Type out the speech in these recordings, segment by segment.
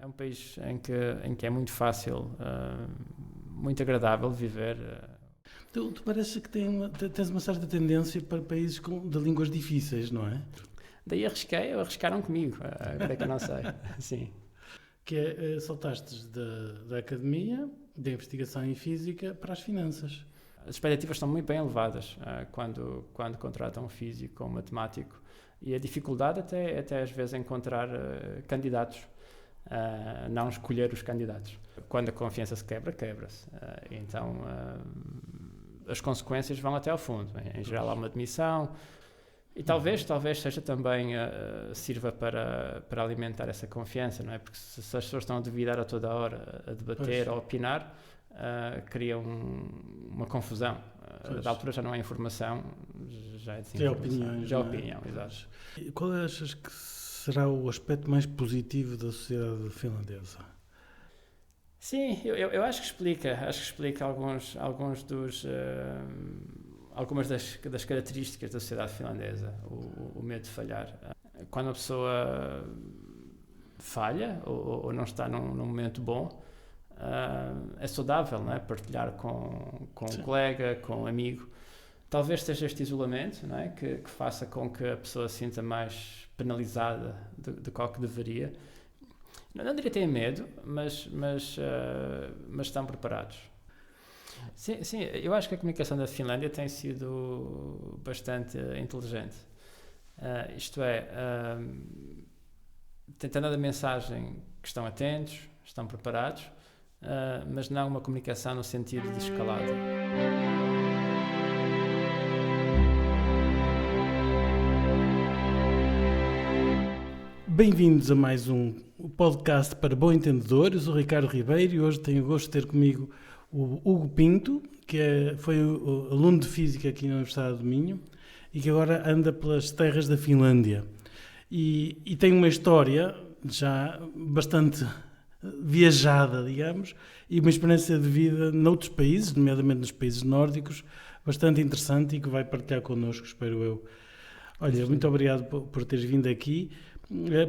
É um país em que é muito fácil, muito agradável de viver. Tu parece que tens uma certa tendência para países de línguas difíceis, não é? Daí arriscaram comigo, agora é que eu não sei. Sim. Que saltaste da academia, da investigação em física, para as finanças. As expectativas estão muito bem elevadas quando contratam um físico ou um matemático, e a dificuldade até às vezes é encontrar candidatos, não escolher os candidatos. Quando a confiança se quebra-se. Então as consequências vão até ao fundo. Em geral há uma demissão, e talvez seja também sirva para alimentar essa confiança, não é? Porque se as pessoas estão a duvidar a toda hora, a debater ou a opinar, cria uma confusão. Da altura já não é informação, já é desinformação. Já é opinião, exato. E qual achas que será o aspecto mais positivo da sociedade finlandesa? Sim, eu acho que explica algumas das características da sociedade finlandesa, o medo de falhar. Quando a pessoa falha ou não está num momento bom, é saudável, não é? Partilhar com um colega, com um amigo. Talvez seja este isolamento, não é? Que faça com que a pessoa se sinta mais penalizada do que deveria. Não diria que têm medo, mas estão preparados. Sim, eu acho que a comunicação da Finlândia tem sido bastante inteligente. Isto é, tentando a mensagem que estão atentos, estão preparados, mas não uma comunicação no sentido de escalada. Bem-vindos a mais um podcast para bom entendedor. Eu sou o Ricardo Ribeiro e hoje tenho o gosto de ter comigo o Hugo Pinto, que foi aluno de Física aqui na Universidade do Minho e que agora anda pelas terras da Finlândia. E tem uma história já bastante viajada, digamos, e uma experiência de vida noutros países, nomeadamente nos países nórdicos, bastante interessante e que vai partilhar connosco, espero eu. Olha, muito obrigado por teres vindo aqui.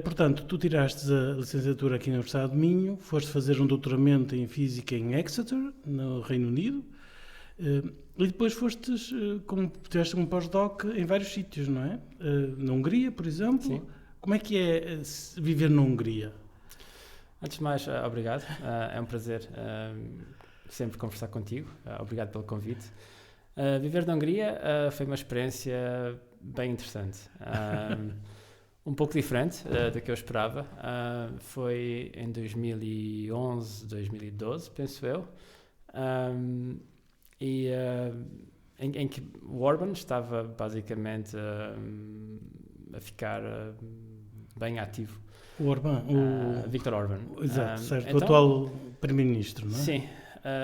Portanto, tu tiraste a licenciatura aqui na Universidade de Minho, foste fazer um doutoramento em Física em Exeter, no Reino Unido, e depois tiveste um pós-doc em vários sítios, não é? Na Hungria, por exemplo. Sim. Como é que é viver na Hungria? Antes de mais, obrigado. É um prazer sempre conversar contigo. Obrigado pelo convite. Viver na Hungria foi uma experiência bem interessante. Um pouco diferente do que eu esperava. Foi em 2011, 2012, penso eu, em que o Orbán estava basicamente a ficar bem ativo. O Orbán? Viktor Orbán. Exato, certo. Então, o atual primeiro-ministro, não é? Sim.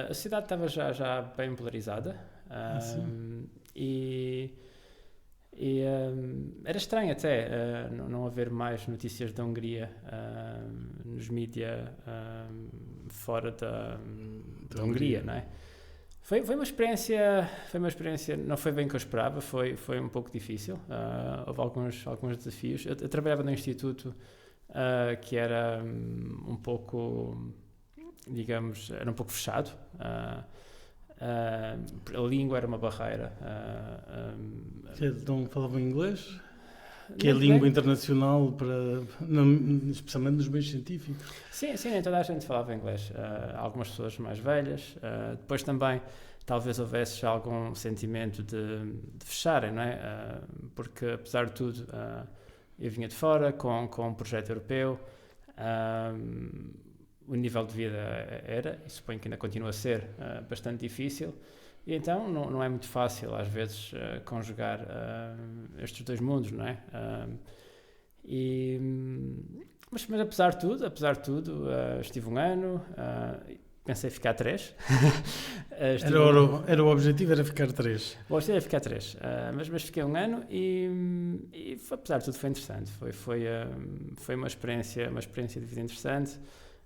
A cidade estava já bem polarizada. E era estranho até não haver mais notícias da Hungria nos mídias fora da Hungria, não é? Foi uma experiência, não foi bem o que eu esperava, foi um pouco difícil, houve alguns desafios. Eu trabalhava num instituto que era um pouco, digamos, era um pouco fechado. A língua era uma barreira. Não falavam inglês? Que é a língua internacional, especialmente nos meios científicos. Sim, nem toda a gente falava inglês. Algumas pessoas mais velhas. Depois também, talvez houvesse algum sentimento de fecharem, não é? Porque, apesar de tudo, eu vinha de fora com um projeto europeu. O nível de vida era, e suponho que ainda continua a ser, bastante difícil, e então não é muito fácil às vezes conjugar estes dois mundos, não é? Mas apesar de tudo, estive um ano, pensei em ficar 3. Era o objetivo, era ficar 3. O objetivo era ficar 3, mas fiquei um ano e apesar de tudo foi interessante, foi uma experiência de vida interessante.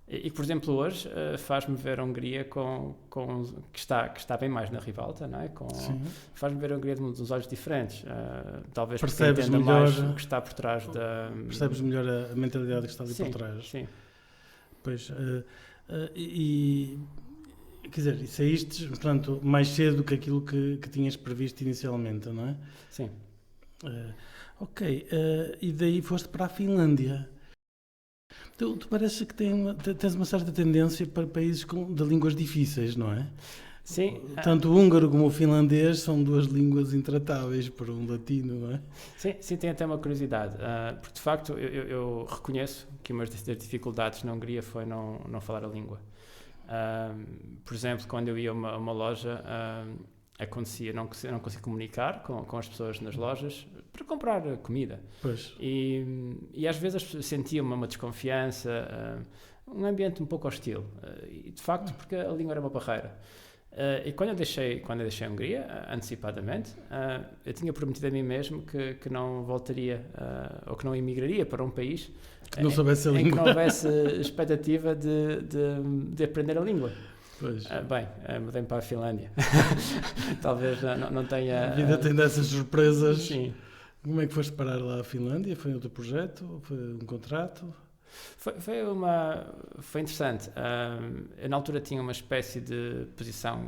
E que, por exemplo, hoje faz-me ver a Hungria que está bem mais na ribalta, não é? Faz-me ver a Hungria de uns olhos diferentes. Talvez percebes melhor mais o que está por trás Percebes melhor a mentalidade que está ali por trás. Sim. Pois, quer dizer, e saíste, portanto, mais cedo do que aquilo que tinhas previsto inicialmente, não é? Sim. Ok, e daí foste para a Finlândia. Tu parece que tens uma certa tendência para países de línguas difíceis, não é? Sim. Tanto o húngaro como o finlandês são duas línguas intratáveis para um latino, não é? Sim, tenho até uma curiosidade, porque de facto eu reconheço que uma das dificuldades na Hungria foi não falar a língua. Por exemplo, quando eu ia a uma loja, acontecia não conseguir comunicar com as pessoas nas lojas para comprar comida. Pois. E às vezes sentia uma desconfiança, um ambiente um pouco hostil. E de facto, porque a língua era uma barreira. E quando eu deixei a Hungria, antecipadamente, eu tinha prometido a mim mesmo que não voltaria ou que não emigraria para um país que não soubesse a língua. em que não houvesse expectativa de aprender a língua. Pois. Mudei-me para a Finlândia. Talvez não tenha... A vida tem dessas surpresas. Sim. Como é que foste parar lá à Finlândia? Foi outro projeto? Foi um contrato? Foi interessante. Eu na altura tinha uma espécie de posição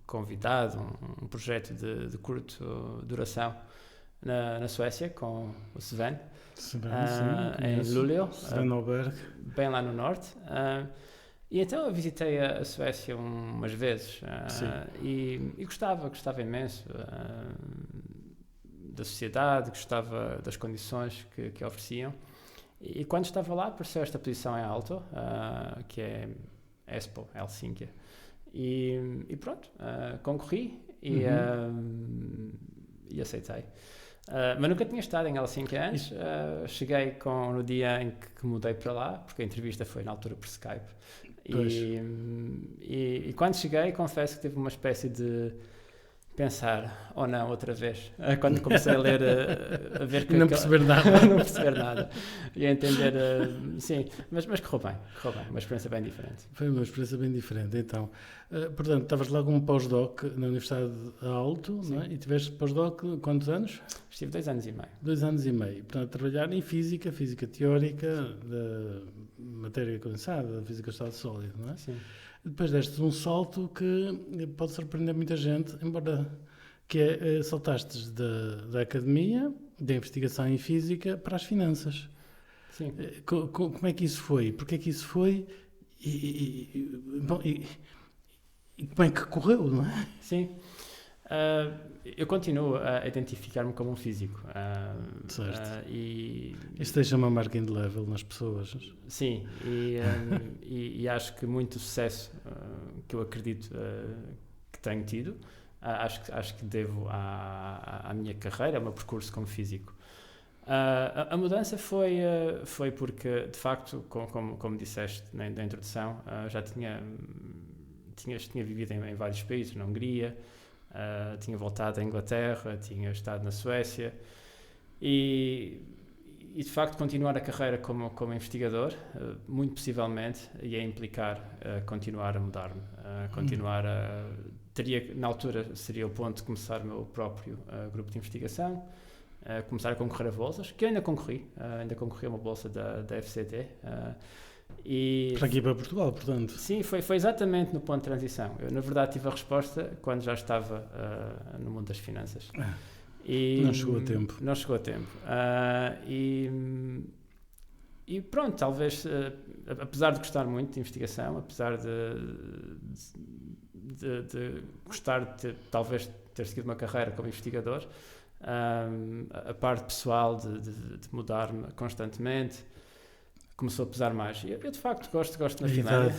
convidado, um projeto de curta duração na Suécia com o Sven, em Luleå, Sven Oberg, bem lá no norte. E então eu visitei a Suécia umas vezes e gostava imenso da sociedade, gostava das condições que ofereciam. E quando estava lá, apareceu esta posição em Aalto, que é Espoo, Helsínquia. E pronto, concorri e aceitei. Mas nunca tinha estado em Helsínquia antes. Cheguei no dia em que mudei para lá, porque a entrevista foi na altura por Skype. E quando cheguei, confesso que tive uma espécie de pensar, ou não, outra vez. Quando comecei a ler, a ver que... Não perceber nada. Não perceber nada. E a entender, sim, mas correu bem. Uma experiência bem diferente. Foi uma experiência bem diferente, então. Portanto, estavas lá como pós-doc na Universidade de Aalto, não é? E tiveste pós-doc quantos anos? Estive 2 anos e meio. 2 anos e meio. Portanto, a trabalhar em física teórica, da matéria condensada, da física do estado sólido, não é? Sim. Depois destes um salto que pode surpreender muita gente, embora que saltastes da academia, da investigação em física, para as finanças. Sim. Como é que isso foi? Porquê é que isso foi? E como é que correu, não é? Sim. Eu continuo a identificar-me como um físico. Certo. Isso deixa uma marca indelével nas pessoas. Sim, e acho que muito sucesso que eu acredito que tenho tido, acho que devo à minha carreira, ao meu percurso como físico. A mudança foi porque, de facto, como disseste na introdução, já tinha vivido em vários países, na Hungria, tinha voltado à Inglaterra, tinha estado na Suécia e de facto continuar a carreira como investigador, muito possivelmente ia implicar continuar a mudar-me, na altura seria o ponto de começar o meu próprio grupo de investigação, começar a concorrer a bolsas, que eu ainda concorri a uma bolsa da FCT. Para aqui, para Portugal, portanto. Sim, foi exatamente no ponto de transição. Eu, na verdade, tive a resposta quando já estava no mundo das finanças. Não chegou a tempo. Não chegou a tempo. E pronto, talvez, apesar de gostar muito de investigação, apesar de gostar de talvez ter seguido uma carreira como investigador, a parte pessoal de mudar-me constantemente começou a pesar mais. Eu de facto gosto na Finlândia.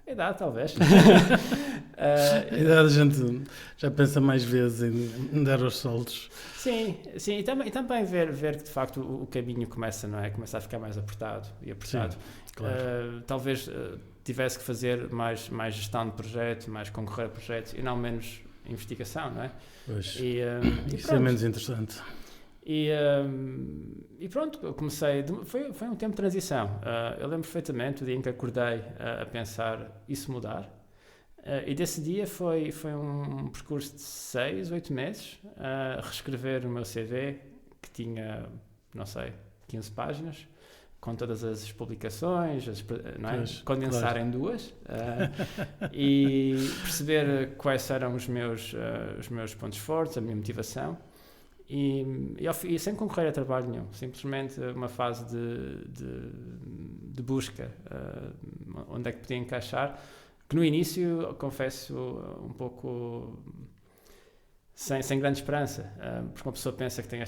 A idade, talvez. A idade a gente já pensa mais vezes em dar os saltos. Sim, e também ver que de facto o caminho começa a ficar mais apertado e apertado. Sim, claro. Talvez tivesse que fazer mais gestão de projeto, mais concorrer a projetos e não menos investigação, não é? Pois, isso é menos interessante. E pronto, eu comecei, foi um tempo de transição. Eu lembro perfeitamente o dia em que acordei a pensar isso mudar. E desse dia foi um percurso de 6, 8 meses a reescrever o meu CV, que tinha, não sei, 15 páginas, com todas as publicações, não é? Pois, Condensar claro. em duas e perceber quais eram os meus pontos fortes, a minha motivação. E sem concorrer a trabalho nenhum, simplesmente uma fase de busca, onde é que podia encaixar, que no início, confesso, um pouco sem grande esperança, porque uma pessoa pensa que tem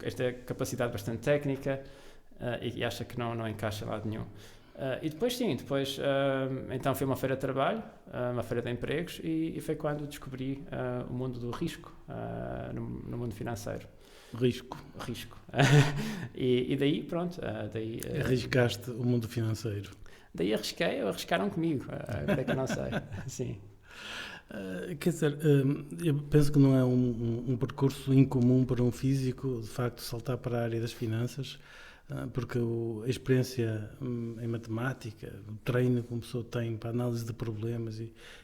esta capacidade bastante técnica e acha que não encaixa em lado nenhum. E depois então fui a uma feira de trabalho, uma feira de empregos, e foi quando descobri o mundo do risco no mundo financeiro. Risco. E daí, pronto, Arriscaste o mundo financeiro. daí arriscaram comigo, agora é que eu não sei, sim. Quer dizer, eu penso que não é um percurso incomum para um físico, de facto, saltar para a área das finanças, porque a experiência em matemática, o treino que uma pessoa tem para a análise de problemas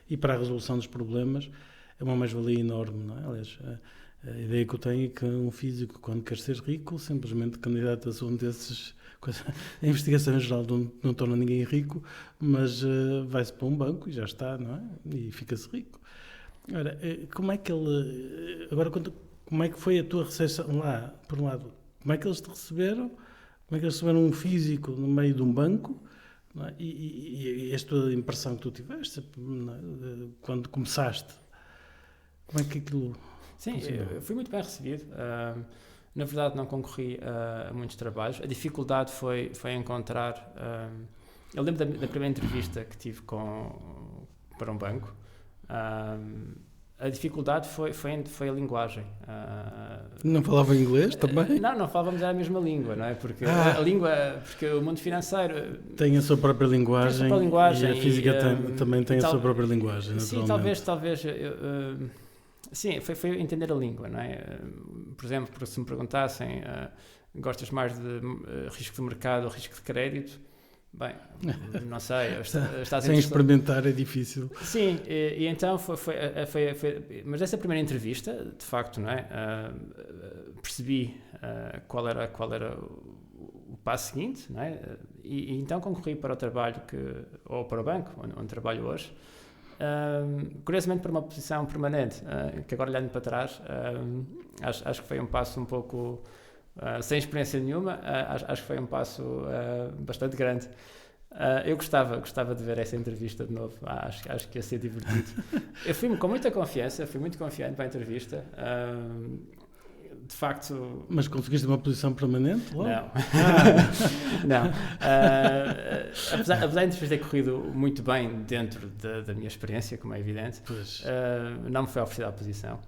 e para a resolução dos problemas é uma mais-valia enorme, não é? Aliás, a ideia que eu tenho é que um físico, quando quer ser rico, simplesmente candidata-se a um desses. A investigação em geral não torna ninguém rico, mas vai-se para um banco e já está, não é? E fica-se rico. Agora, como é que ele. Agora, como é que foi a tua recepção lá, por um lado? Como é que eles te receberam? Como é que eles receberam um físico no meio de um banco? Não é? E esta impressão que tu tiveste, não é? Quando começaste, como é que aquilo. Sim, eu fui muito bem recebido. Na verdade, não concorri a muitos trabalhos. A dificuldade foi encontrar. Eu lembro da primeira entrevista que tive para um banco. A dificuldade foi a linguagem. Não falava inglês também? Não falávamos a mesma língua, não é? Porque porque o mundo financeiro tem a sua própria linguagem, e a física também tem a sua própria linguagem, naturalmente. Sim, talvez sim, foi entender a língua, não é? Por exemplo, se me perguntassem, gostas mais de risco de mercado ou risco de crédito? Bem, não sei. Sem experimentar é difícil. Sim, e então mas essa primeira entrevista, de facto, não é? Percebi qual era o passo seguinte, não é? E então concorri para o trabalho ou para o banco, onde trabalho hoje. Curiosamente para uma posição permanente, que agora olhando para trás, acho que foi um passo um pouco sem experiência nenhuma, acho que foi um passo bastante grande. Eu gostava de ver essa entrevista de novo, acho que ia ser divertido. Eu fui com muita confiança, fui muito confiante para a entrevista. De facto... Mas conseguiste uma posição permanente? Logo? Não. Não. Apesar da entrevista ter corrido muito bem dentro da minha experiência, como é evidente, não me foi oferecida a posição.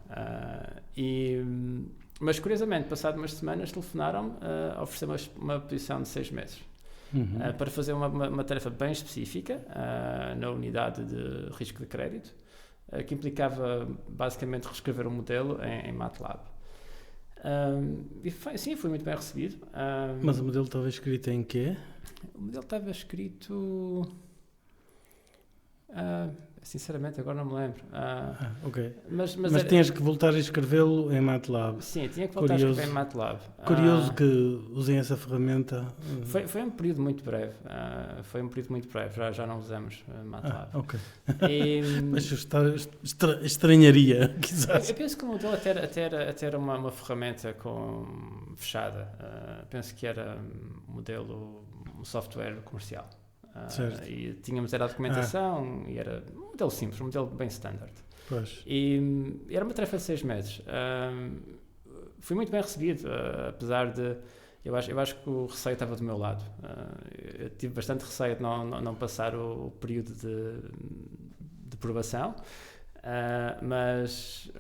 Mas, curiosamente, passado umas semanas, telefonaram-me a oferecer uma posição de 6 meses. Para fazer uma tarefa bem específica na unidade de risco de crédito, que implicava, basicamente, reescrever um modelo em MATLAB. Sim, fui muito bem recebido. Mas o modelo estava escrito em quê? O modelo estava escrito... sinceramente, agora não me lembro. Ok. Mas tinhas que voltar a escrevê-lo em MATLAB. Sim, tinha que voltar a escrever em MATLAB. Curioso que usem essa ferramenta. Foi um período muito breve. Já não usamos MATLAB. Ok. Mas estranharia, quizás. Eu penso que o modelo até era uma ferramenta fechada. Penso que era um software comercial. E tínhamos a documentação e era um modelo simples, um modelo bem standard. Pois. E era uma tarefa de 6 meses. Fui muito bem recebido, apesar de... Eu acho que o receio estava do meu lado. Eu tive bastante receio de não passar o período de provação, mas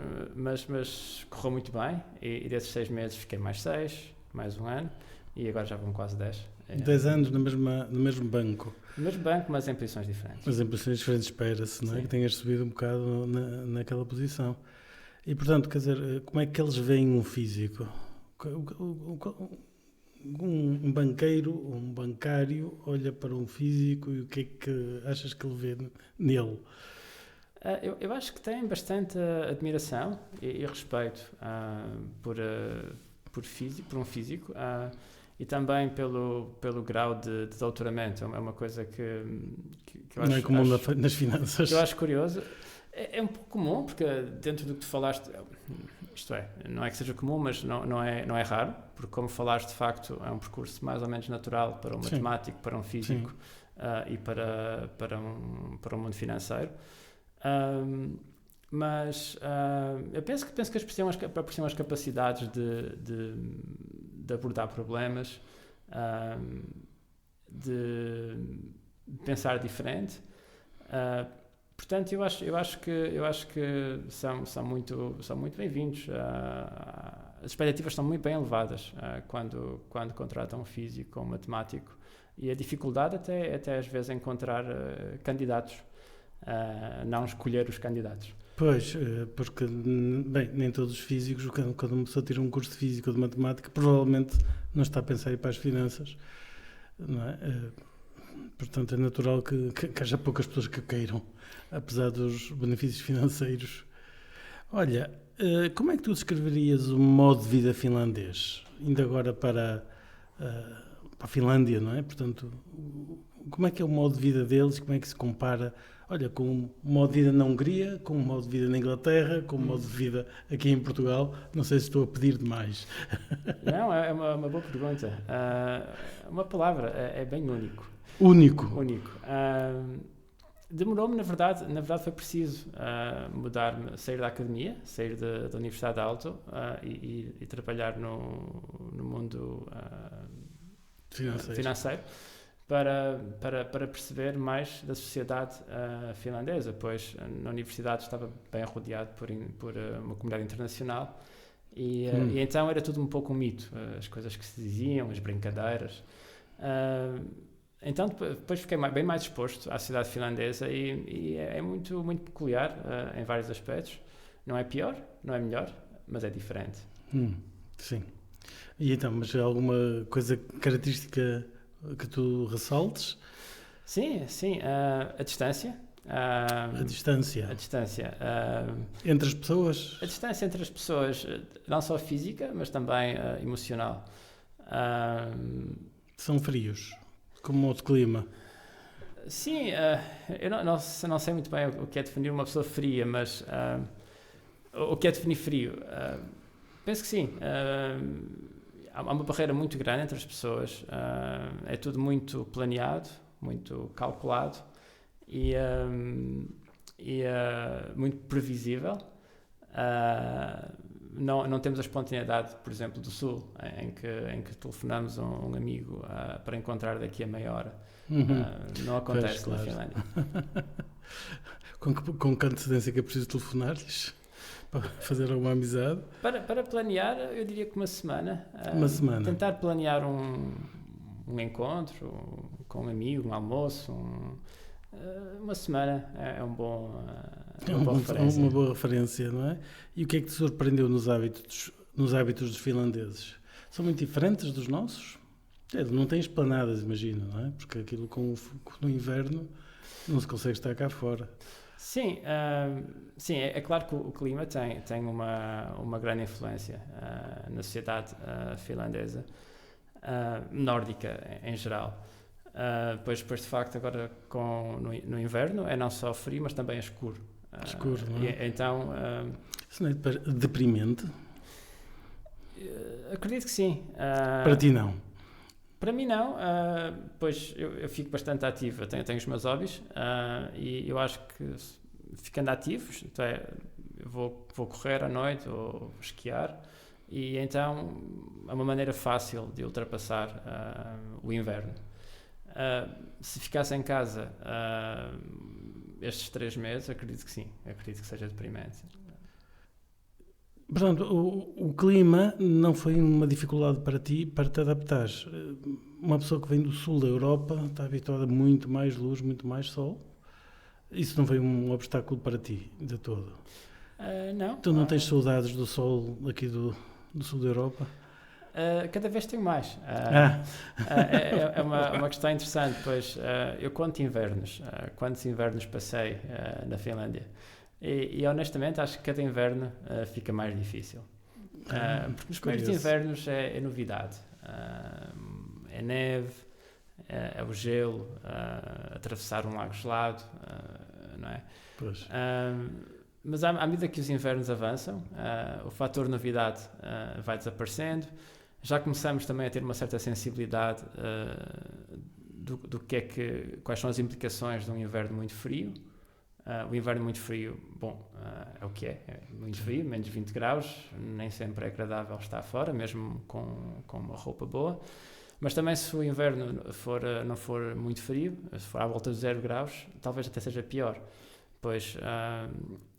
correu muito bem. E desses 6 meses fiquei mais 6, mais um ano, e agora já vão quase 10. 10 anos no mesmo banco. No mesmo banco, mas em posições diferentes. Mas em posições diferentes, espera-se, não é? Que tenhas subido um bocado naquela posição. E, portanto, quer dizer, como é que eles veem um físico? Um banqueiro, um bancário, olha para um físico e o que é que achas que ele vê nele? Eu acho que tem bastante admiração e respeito por um físico, e também pelo grau de doutoramento. É uma coisa que eu acho... Não é comum nas finanças. Que eu acho curioso. É um pouco comum, porque dentro do que tu falaste, isto é, não é que seja comum, mas não é raro, porque como falaste, de facto, é um percurso mais ou menos natural para um matemático, para um físico e para um mundo financeiro. Mas eu penso que apreciam as capacidades de abordar problemas, de pensar diferente. Portanto, eu acho que são muito bem-vindos. As expectativas são muito bem elevadas quando contratam um físico ou um matemático, e a dificuldade até às vezes é encontrar candidatos, não escolher os candidatos. Pois, porque nem todos os físicos, quando uma pessoa tira um curso de física ou de matemática, provavelmente não está a pensar em ir para as finanças, não é? Portanto, é natural que haja poucas pessoas que queiram, apesar dos benefícios financeiros. Olha, como é que tu descreverias o modo de vida finlandês? Indo agora para a Finlândia, não é? Portanto, como é que é o modo de vida deles? Como é que se compara, olha, com o modo de vida na Hungria, com o modo de vida na Inglaterra, com o modo de vida aqui em Portugal? Não sei se estou a pedir demais. Não, é uma boa pergunta. Uma palavra, é bem único. Único. Demorou-me, na verdade foi preciso mudar-me, sair da academia, sair da Universidade de Aalto e trabalhar no mundo financeiro para perceber mais da sociedade finlandesa, pois na universidade estava bem rodeado por uma comunidade internacional e então era tudo um pouco um mito, as coisas que se diziam, as brincadeiras. Então depois fiquei bem mais exposto à sociedade finlandesa e é muito, muito peculiar em vários aspectos. Não é pior, não é melhor, mas é diferente. Sim. E então, mas alguma coisa característica que tu ressaltes? Sim, a distância. A distância. Entre as pessoas? A distância entre as pessoas, não só física, mas também emocional. São frios, como outro clima. Sim, eu não sei muito bem o que é definir uma pessoa fria, mas o que é definir frio? Penso que sim. Há uma barreira muito grande entre as pessoas. É tudo muito planeado, muito calculado e muito previsível. Não temos a espontaneidade, por exemplo, do Sul, em que telefonamos a um amigo para encontrar daqui a meia hora. Não acontece na Finlândia. Com que antecedência que é preciso telefonar-lhes para fazer alguma amizade? Para planear, eu diria que uma semana. Uma semana. Tentar planear um encontro com um amigo, um almoço, uma semana é uma boa referência. Uma boa referência, não é? E o que é que te surpreendeu nos hábitos dos finlandeses? São muito diferentes dos nossos? Não têm esplanadas, imagino, não é? Porque aquilo no inverno não se consegue estar cá fora. Sim, é claro que o clima tem uma grande influência na sociedade finlandesa, nórdica em geral. Pois de facto agora no inverno é não só frio, mas também é escuro. Escuro, não é? Então, isso não é deprimente? Acredito que sim. Para ti não? Para mim não, pois eu fico bastante ativo, eu tenho os meus hobbies e eu acho que ficando ativos, então eu vou correr à noite ou esquiar e então é uma maneira fácil de ultrapassar o inverno. Se ficasse em casa estes 3 meses, acredito que sim, acredito que seja deprimente. Portanto, o clima não foi uma dificuldade para ti, para te adaptares. Uma pessoa que vem do sul da Europa está habituada a muito mais luz, muito mais sol. Isso não foi um obstáculo para ti, de todo? Não. Tu não tens saudades do sol aqui do sul da Europa? Cada vez tenho mais. É uma questão interessante, pois eu conto invernos. Quantos invernos passei na Finlândia? E honestamente acho que cada inverno fica mais difícil. Porque nos primeiros invernos é novidade. É neve, é o gelo, atravessar um lago gelado, não é? Pois. Mas à medida que os invernos avançam, o fator novidade vai desaparecendo. Já começamos também a ter uma certa sensibilidade do quais são as implicações de um inverno muito frio. O inverno muito frio, é o que é muito frio, menos 20 graus, nem sempre é agradável estar fora, mesmo com uma roupa boa. Mas também se o inverno não for muito frio, se for à volta de 0 graus, talvez até seja pior, pois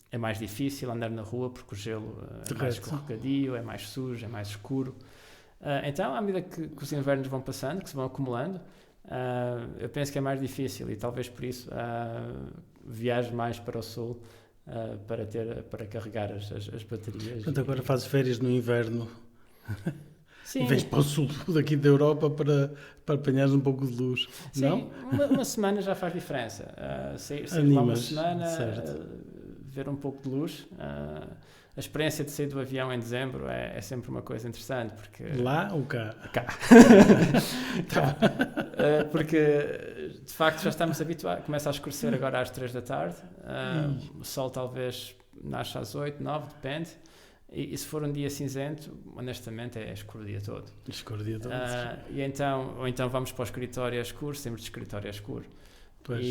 é mais difícil andar na rua porque o gelo é mais escorregadio, é mais sujo, é mais escuro. Então, à medida que os invernos vão passando, que se vão acumulando, eu penso que é mais difícil e talvez por isso viajo mais para o sul para carregar as baterias. Portanto, agora fazes férias no inverno. Sim. E vens para o sul daqui da Europa para apanhares um pouco de luz. Sim, não? Uma semana já faz diferença. Sair lá uma semana, ver um pouco de luz. A experiência de sair do avião em dezembro é sempre uma coisa interessante. Porque... Lá ou cá? Cá. Porque, de facto, já estamos habituados. Começa a escurecer agora às 3 da tarde. O sol talvez nasce às 8, 9, depende. E se for um dia cinzento, honestamente, é escuro o dia todo. Escuro o dia todo. Ou então vamos para o escritório escuro, sempre de escritório escuro. Pois.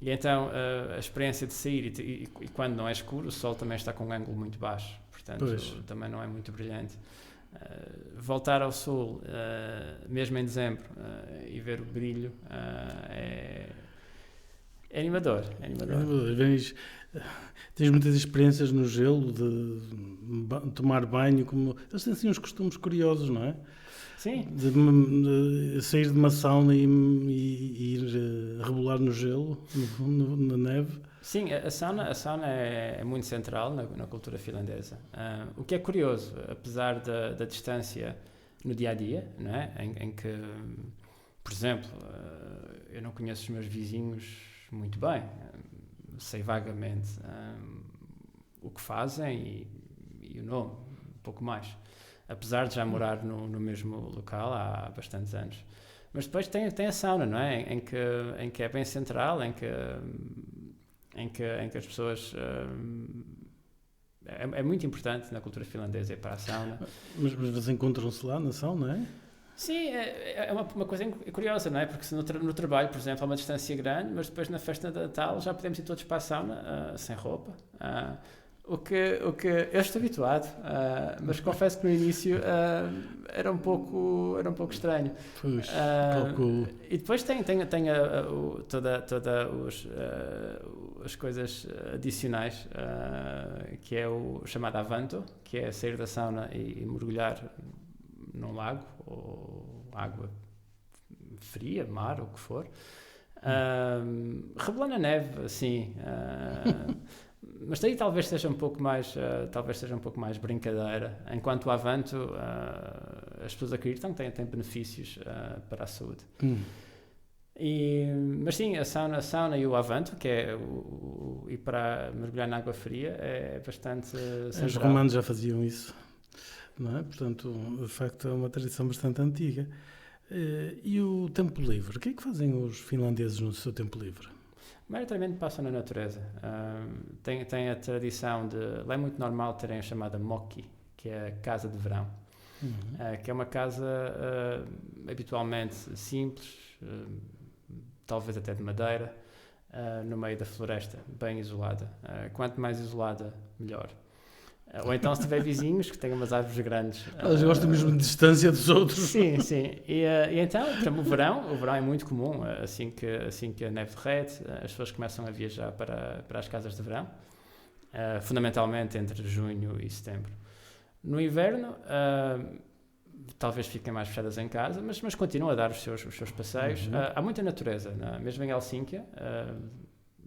E então a experiência de sair e quando não é escuro, o sol também está com um ângulo muito baixo, portanto também não é muito brilhante. Voltar ao sul, mesmo em dezembro, e ver o brilho é animador. Tens muitas experiências no gelo de tomar banho, eles têm assim uns costumes curiosos, não é? Sim. De sair de uma sauna e ir rebolar no gelo, na neve. Sim, a sauna é muito central na cultura finlandesa. O que é curioso, apesar da distância no dia-a-dia, não é? Em que, por exemplo, eu não conheço os meus vizinhos muito bem, sei vagamente o que fazem e o nome, um pouco mais. Apesar de já morar no mesmo local há bastantes anos. Mas depois tem a sauna, não é? Em que é bem central, em que as pessoas... É muito importante na cultura finlandesa ir para a sauna. Mas vocês encontram-se lá na sauna, não é? Sim, é uma coisa curiosa, não é? Porque no trabalho, por exemplo, há uma distância grande, mas depois na festa de Natal já podemos ir todos para a sauna sem roupa. O que eu estou habituado, mas confesso que no início era um pouco estranho. Pois, e depois tem as coisas adicionais, que é o chamado avanto, que é sair da sauna e mergulhar num lago ou água fria, mar, o que for. Rebolar na neve, assim... Mas daí talvez seja um pouco mais brincadeira, enquanto o avanto as pessoas acreditam que tem benefícios para a saúde. Mas sim, a sauna e o avanto, que é ir para mergulhar na água fria, é bastante central. Os romanos já faziam isso, não é? Portanto, de facto é uma tradição bastante antiga. E o tempo livre? O que é que fazem os finlandeses no seu tempo livre? Maioritariamente passam na natureza. Tem a tradição de... Lá é muito normal terem a chamada moki, que é a casa de verão. Que é uma casa habitualmente simples, talvez até de madeira, no meio da floresta, bem isolada. Quanto mais isolada, melhor. Ou então se tiver vizinhos que tenham umas árvores grandes. Elas gostam mesmo de distância dos outros. Sim. E então, por exemplo, o verão é muito comum. Assim que a neve derrete, as pessoas começam a viajar para as casas de verão, fundamentalmente entre junho e setembro. No inverno, talvez fiquem mais fechadas em casa, mas continuam a dar os seus passeios. Há muita natureza, mesmo em Helsínquia,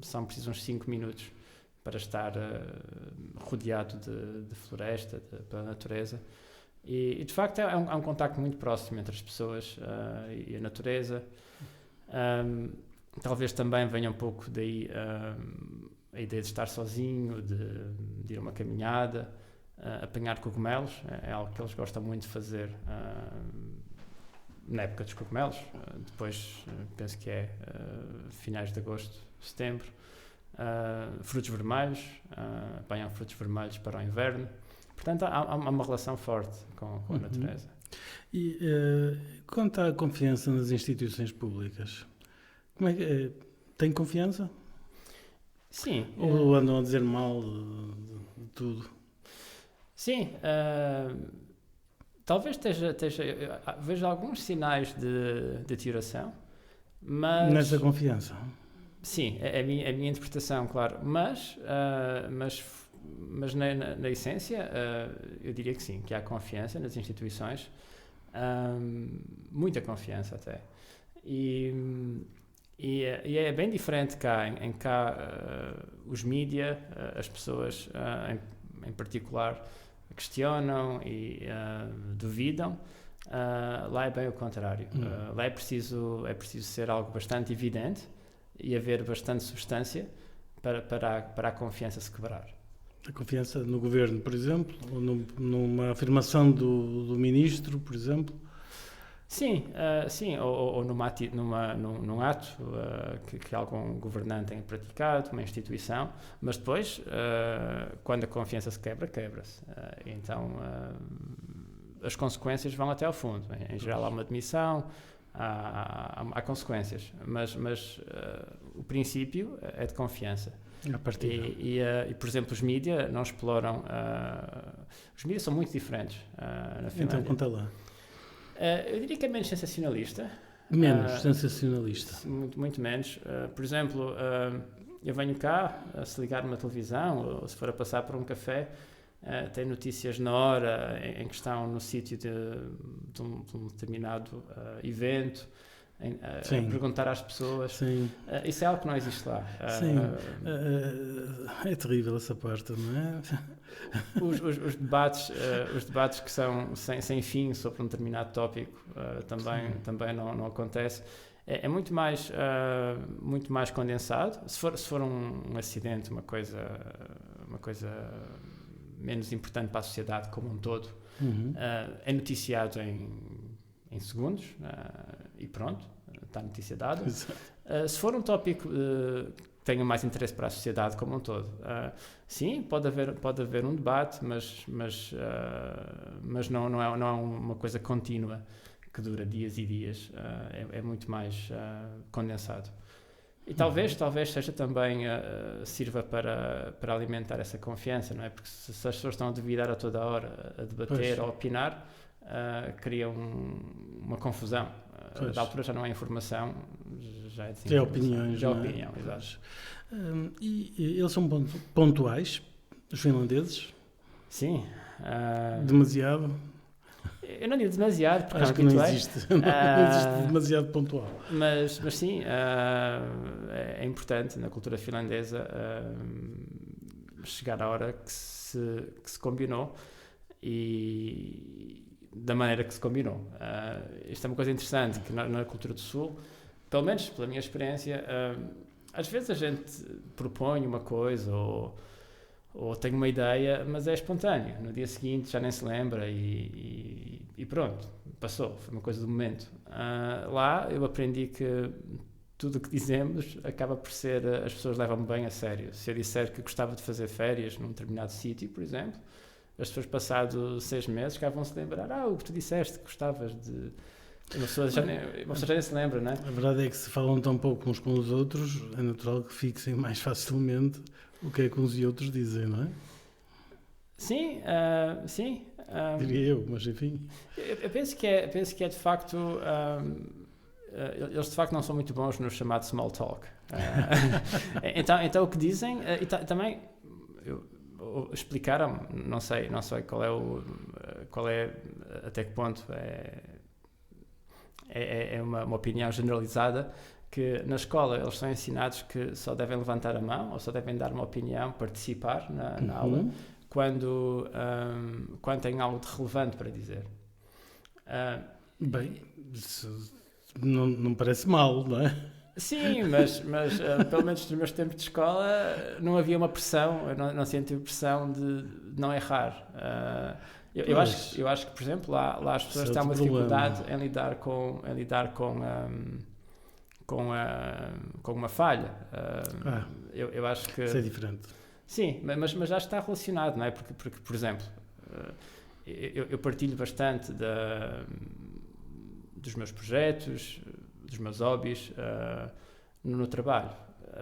são precisos uns 5 minutos para estar rodeado de floresta, pela natureza. E de facto há um contacto muito próximo entre as pessoas e a natureza. Talvez também venha um pouco daí a ideia de estar sozinho, de ir a uma caminhada. apanhar cogumelos, é algo que eles gostam muito de fazer na época dos cogumelos, depois penso que é finais de agosto, setembro. Frutos vermelhos, apanham frutos vermelhos para o inverno. Portanto, há uma relação forte com a natureza. E quanto à confiança nas instituições públicas, como é que tem confiança? Sim. Ou andam a dizer mal de tudo? Sim. Talvez esteja vejo alguns sinais de deterioração, mas... Nessa confiança? Sim, é a minha interpretação, claro. Mas na essência, eu diria que sim, que há confiança nas instituições, muita confiança até. E é bem diferente cá, em cá os mídia, as pessoas em particular questionam e duvidam. Lá é bem o contrário. Lá é preciso ser algo bastante evidente e haver bastante substância para a confiança se quebrar. A confiança no governo, por exemplo, ou numa afirmação do ministro, por exemplo? Sim, ou num ato que algum governante tenha praticado, uma instituição, mas depois, quando a confiança se quebra, quebra-se. Então, as consequências vão até ao fundo. Em geral, há uma demissão, há consequências, mas o princípio é de confiança. A partida. E, por exemplo, os mídias não exploram... os mídias são muito diferentes na Finlândia. Então, conta lá. Eu diria que é menos sensacionalista. Menos sensacionalista. Muito, muito menos. Por exemplo, eu venho cá, se ligar uma televisão, ou se for a passar por um café, tem notícias na hora em que estão no sítio de um determinado evento, a perguntar às pessoas. Isso é algo que não existe lá. É terrível essa parte, não é? Os debates que são sem fim sobre um determinado tópico também não acontece. É muito mais condensado. Se for um acidente, uma coisa menos importante para a sociedade como um todo, é noticiado em segundos e pronto, está a notícia dada. Se for um tópico que tenha mais interesse para a sociedade como um todo, sim, pode haver um debate, mas não é uma coisa contínua que dura dias e dias, é muito mais condensado. E talvez seja também sirva para alimentar essa confiança, não é? Porque se as pessoas estão a duvidar a toda hora, a debater, a opinar, cria uma confusão. Da altura já não é informação, já é desinformação. É opiniões. Já é opinião, exato. E eles são pontuais, os finlandeses? Sim. Demasiado? Eu não digo demasiado, porque acho que não existe. Não existe demasiado pontual. Mas sim, é importante na cultura finlandesa chegar à hora que se combinou e da maneira que se combinou. Isto é uma coisa interessante, que na cultura do Sul, pelo menos pela minha experiência, às vezes a gente propõe uma coisa ou tem uma ideia, mas é espontâneo. No dia seguinte já nem se lembra e pronto, passou, foi uma coisa do momento. Lá eu aprendi que tudo o que dizemos acaba por ser, as pessoas levam-me bem a sério. Se eu disser que gostava de fazer férias num determinado sítio, por exemplo, as pessoas passados 6 meses cá vão se lembrar, o que tu disseste, que gostavas de... Uma pessoa já nem se lembra, não é? A verdade é que se falam tão pouco uns com os outros, é natural que fixem mais facilmente o que é que uns e outros dizem, não é? Sim, sim. Diria eu, mas enfim. Eu penso que é de facto... eles de facto não são muito bons no chamado small talk. Então o que dizem... e também... explicaram, não sei qual é até que ponto é uma opinião generalizada, que na escola eles são ensinados que só devem levantar a mão ou só devem dar uma opinião, participar na aula quando têm algo de relevante para dizer. Bem, isso não parece mal, não é? Sim, mas pelo menos nos meus tempos de escola não havia uma pressão, eu não senti pressão de não errar. Eu acho que, por exemplo, lá as pessoas têm uma dificuldade em lidar com uma falha. Eu acho que... Isso é diferente. Sim, mas já está relacionado, não é? Porque por exemplo, eu partilho bastante dos meus projetos, dos meus hobbies no trabalho.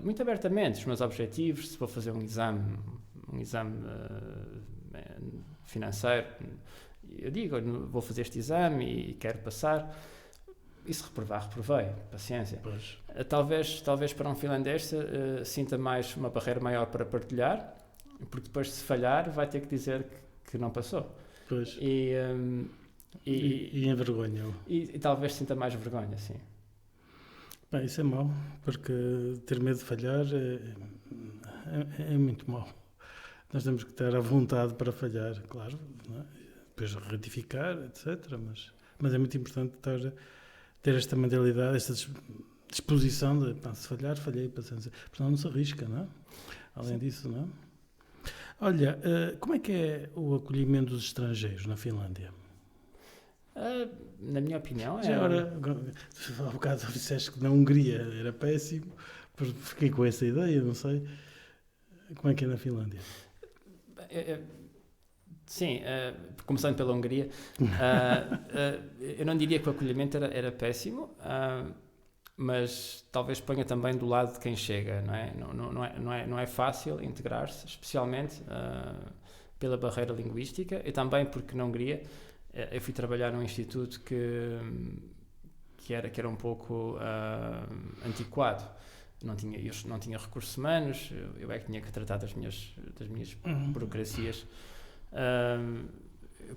Muito abertamente, os meus objetivos, se vou fazer um exame financeiro, eu digo, vou fazer este exame e quero passar. E se reprovar, reprovei. Paciência. Talvez para um finlandês sinta mais uma barreira maior para partilhar, porque depois, se falhar, vai ter que dizer que não passou. Pois. E envergonha. E talvez sinta mais vergonha, sim. Bem, isso é mau, porque ter medo de falhar é muito mau. Nós temos que ter a vontade para falhar, claro, não é? Depois retificar, etc. Mas é muito importante ter esta mentalidade, esta disposição de, se falhar, falhei, paciência. Portanto, não se arrisca, não é? Além disso, não é? Olha, como é que é o acolhimento dos estrangeiros na Finlândia? Na minha opinião, já agora, há bocado disseste que na Hungria era péssimo, fiquei com essa ideia, não sei. Como é que é na Finlândia? Sim, começando pela Hungria, eu não diria que o acolhimento era péssimo, mas talvez ponha também do lado de quem chega, não é? Não é fácil integrar-se, especialmente pela barreira linguística, e também porque na Hungria eu fui trabalhar num instituto que era um pouco antiquado. Não tinha recursos humanos, eu é que tinha que tratar das minhas burocracias.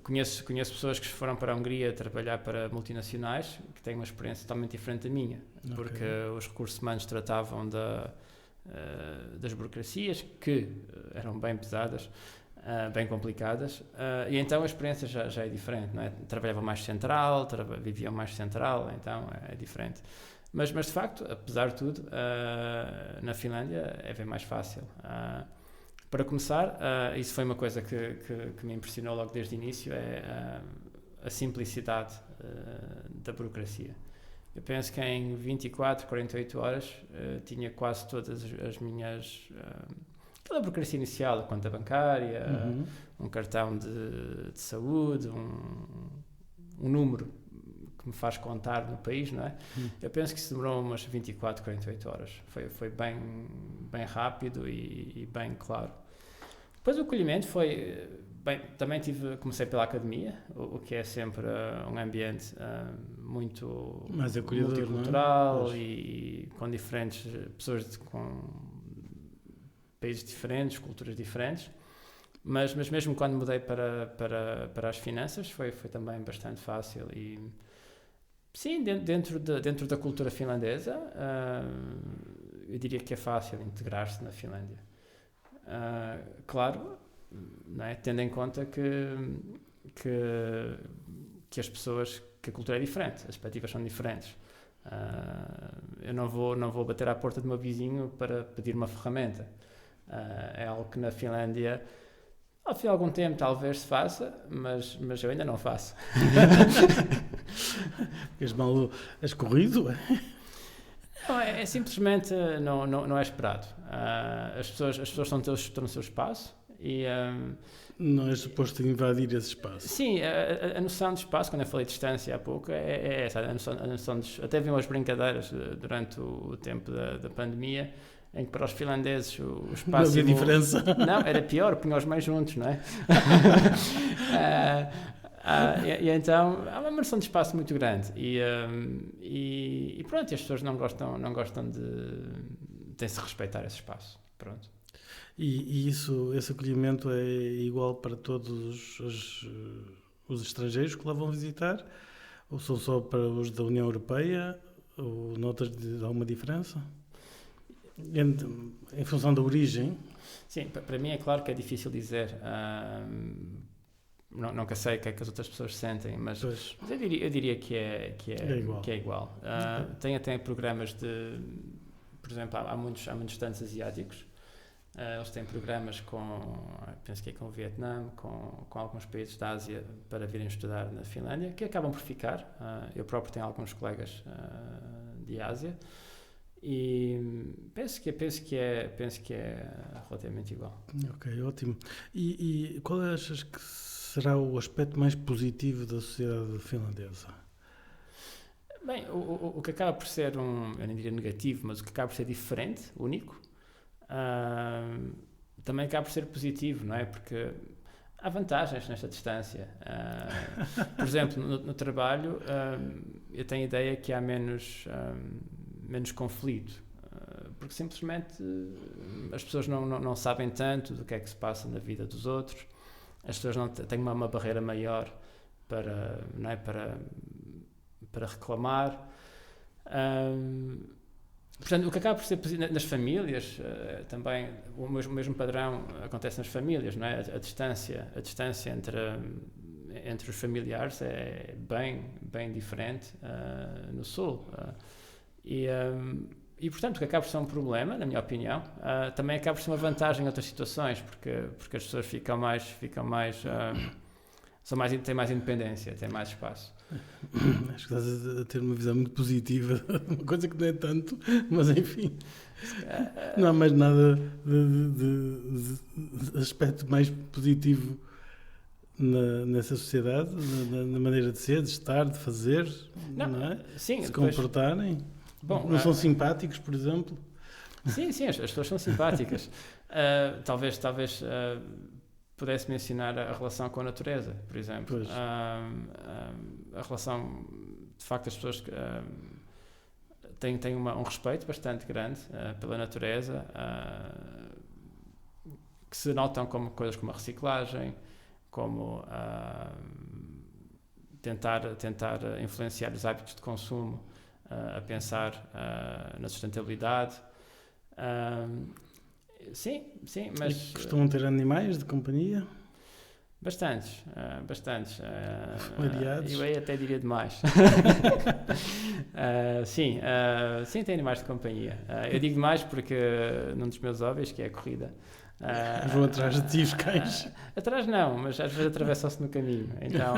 Conheço pessoas que foram para a Hungria trabalhar para multinacionais que têm uma experiência totalmente diferente da minha, porque os recursos humanos tratavam das burocracias, que eram bem pesadas, bem complicadas, e então a experiência já é diferente, não é? Trabalhavam mais central, viviam mais central, então é diferente. Mas de facto, apesar de tudo, na Finlândia é bem mais fácil. Para começar, isso foi uma coisa que me impressionou logo desde o início, é a simplicidade da burocracia. Eu penso que em 24, 48 horas tinha quase todas as minhas... aquela burocracia inicial, a conta bancária, um cartão de saúde, um número que me faz contar no país, não é? Eu penso que isso demorou umas 24, 48 horas. Foi bem rápido e bem claro. Depois o acolhimento foi... Bem, também comecei pela academia, o que é sempre um ambiente muito multicultural, é? e com diferentes pessoas com países diferentes, culturas diferentes. Mas mesmo quando mudei para as finanças, foi também bastante fácil. E sim, dentro da cultura finlandesa, eu diria que é fácil integrar-se na Finlândia. Claro, não é? Tendo em conta que as pessoas, que a cultura é diferente, as perspectivas são diferentes. Eu não vou bater à porta do meu vizinho para pedir uma ferramenta. É algo que na Finlândia, ao fim de algum tempo, talvez se faça, mas eu ainda não faço. Ficas mal escorrido? Não, é simplesmente não é esperado. As pessoas estão no seu espaço e... não é suposto invadir esse espaço. Sim, a noção de espaço, quando eu falei de distância há pouco, é essa. A noção até vi umas brincadeiras durante o tempo da pandemia, em que para os finlandeses o espaço... Não havia diferença. Não, era pior, punham-os mais juntos, não é? E então há uma noção de espaço muito grande e pronto, e as pessoas não gostam de se respeitar esse espaço, pronto. E esse acolhimento é igual para todos os estrangeiros que lá vão visitar? Ou são só para os da União Europeia? Ou notas de alguma diferença? Em função da origem? Sim, para mim é claro que é difícil dizer. Nunca sei o que é que as outras pessoas sentem, mas eu diria que é igual. Tem até programas de por exemplo, há muitos estudantes asiáticos. Eles têm programas penso que é com o Vietnã, com alguns países da Ásia para virem estudar na Finlândia, que acabam por ficar. Eu próprio tenho alguns colegas de Ásia e penso que é relativamente igual. Ok, ótimo. E qual achas que será o aspecto mais positivo da sociedade finlandesa? Bem, o que acaba por ser eu não diria negativo, mas o que acaba por ser diferente, único, também acaba por ser positivo, não é? Porque há vantagens nesta distância. Por exemplo, no trabalho, eu tenho a ideia que há menos conflito, porque simplesmente as pessoas não sabem tanto do que é que se passa na vida dos outros, as pessoas não têm uma barreira maior não é? para reclamar. Portanto, o que acaba por ser nas famílias, também o mesmo padrão acontece nas famílias, não é? A distância entre os familiares é bem diferente no Sul. E, portanto, o que acaba por ser um problema, na minha opinião, também acaba por ser uma vantagem em outras situações, porque as pessoas ficam mais têm mais independência, têm mais espaço. Acho que estás a ter uma visão muito positiva, uma coisa que não é tanto, mas enfim, não há mais nada de aspecto mais positivo nessa sociedade, na maneira de ser, de estar, de fazer, não é? Sim, de se comportarem. Bom, não são simpáticos, por exemplo? Sim, as pessoas são simpáticas. Talvez pudesse mencionar a relação com a natureza, por exemplo. A relação, de facto, as pessoas têm um respeito bastante grande pela natureza, que se notam como coisas como a reciclagem, como tentar influenciar os hábitos de consumo, a pensar na sustentabilidade. Sim, mas... E costumam ter animais de companhia? Bastantes. Variados? Eu aí até diria demais. Sim, tem animais de companhia. Eu digo demais porque num dos meus hobbies, que é a corrida... vão atrás de ti os cães? Atrás não, mas às vezes atravessam-se no caminho. Então...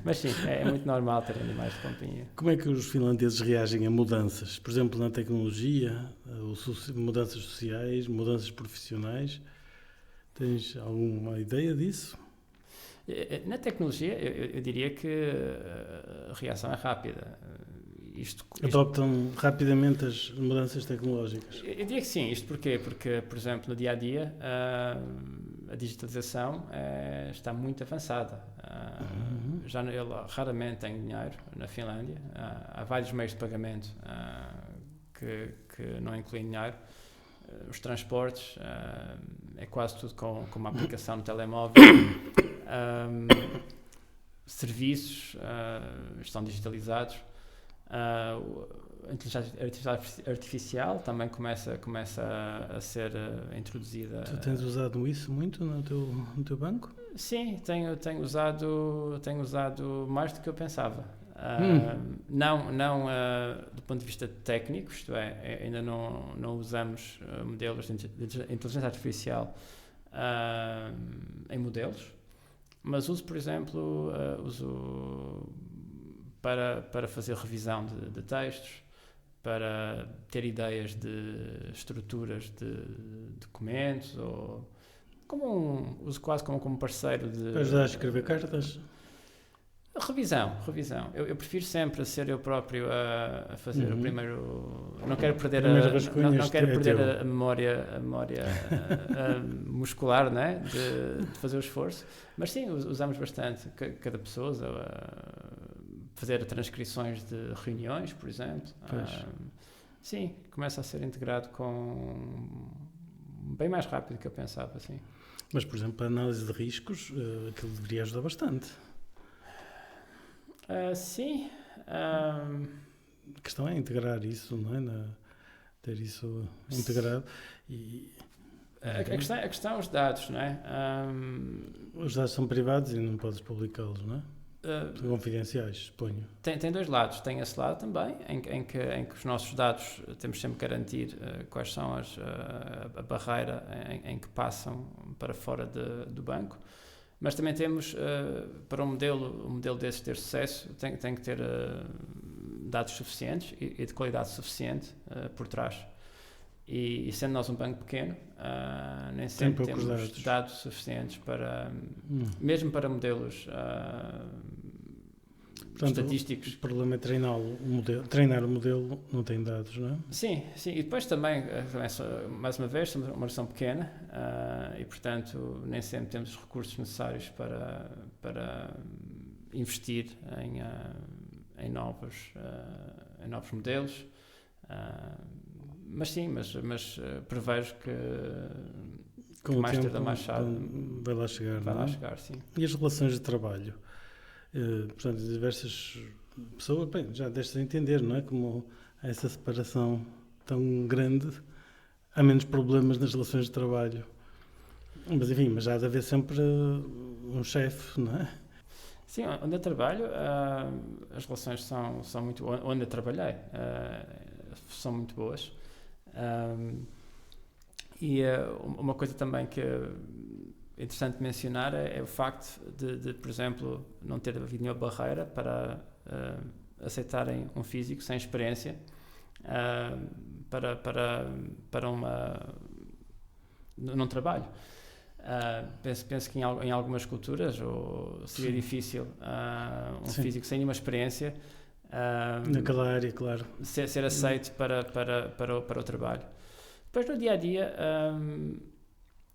Mas sim, é muito normal ter animais de companhia. Como é que os finlandeses reagem a mudanças? Por exemplo, na tecnologia, mudanças sociais, mudanças profissionais? Tens alguma ideia disso? Na tecnologia, eu diria que a reação é rápida. Adoptam rapidamente as mudanças tecnológicas? Eu diria que sim. Isto porquê? Porque, por exemplo, no dia-a-dia, a digitalização está muito avançada. Ele raramente tem dinheiro na Finlândia. Há vários meios de pagamento que não incluem dinheiro. Os transportes, é quase tudo com uma aplicação no telemóvel. Serviços estão digitalizados. A inteligência artificial também começa a ser introduzida. Tu tens usado isso muito no teu banco? Sim, tenho usado mais do que eu pensava. Não do ponto de vista técnico, isto é, ainda não usamos modelos de inteligência artificial em modelos, mas uso, por exemplo, para fazer revisão de textos, para ter ideias de estruturas de documentos, ou uso quase como parceiro de... Para ajudar a escrever cartas? Revisão. Eu prefiro sempre ser eu próprio a fazer o primeiro... Não quero perder a memória muscular, né? de fazer o esforço. Mas sim, usamos bastante. Cada pessoa fazer transcrições de reuniões, por exemplo. Sim, começa a ser integrado bem mais rápido do que eu pensava, sim. Mas, por exemplo, a análise de riscos, aquilo deveria ajudar bastante. Sim. A questão é integrar isso, não é? Ter isso integrado. A questão é os dados, não é? Os dados são privados e não podes publicá-los, não é? Confidenciais, suponho. Tem dois lados. Tem esse lado também, em que os nossos dados temos sempre que garantir quais são a barreira em que passam para fora do banco. Mas também temos, para um modelo desses ter sucesso, tem que ter dados suficientes e de qualidade suficiente por trás. E sendo nós um banco pequeno, nem sempre temos dados suficientes para, mesmo para modelos estatísticos. O problema é treinar o modelo não tem dados, não é? Sim, e depois também, mais uma vez, somos uma organização pequena e, portanto, nem sempre temos os recursos necessários para investir em novos modelos. Mas sim, mas prevejo que mais tarde ou mais tarde vai lá chegar. Vai lá chegar, sim. E as relações de trabalho? Portanto, diversas pessoas, bem, já deste a entender, não é? Como há essa separação tão grande, há menos problemas nas relações de trabalho. Mas enfim, mas já há de haver sempre um chefe, não é? Sim, onde eu trabalho, as relações são muito... Onde eu trabalhei, são muito boas. E uma coisa também que é interessante mencionar é o facto de, por exemplo, não ter havido nenhuma barreira para aceitarem um físico sem experiência num trabalho. Penso que em algumas culturas seria difícil físico sem nenhuma experiência naquela área, claro, ser aceito para o trabalho. Depois, no dia a dia,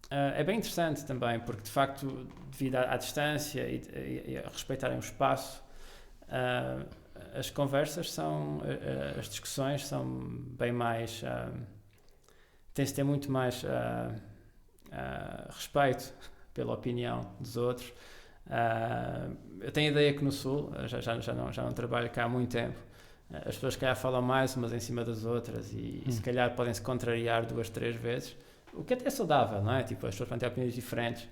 é bem interessante também, porque de facto, devido à distância e a respeitarem o espaço, as conversas as discussões são bem mais, tem-se ter muito mais respeito pela opinião dos outros. Eu tenho a ideia que no Sul, já não trabalho cá há muito tempo, as pessoas calhar falam mais umas em cima das outras e se calhar podem se contrariar 2, 3 vezes, o que até é saudável, não é? Tipo, as pessoas podem ter opiniões diferentes.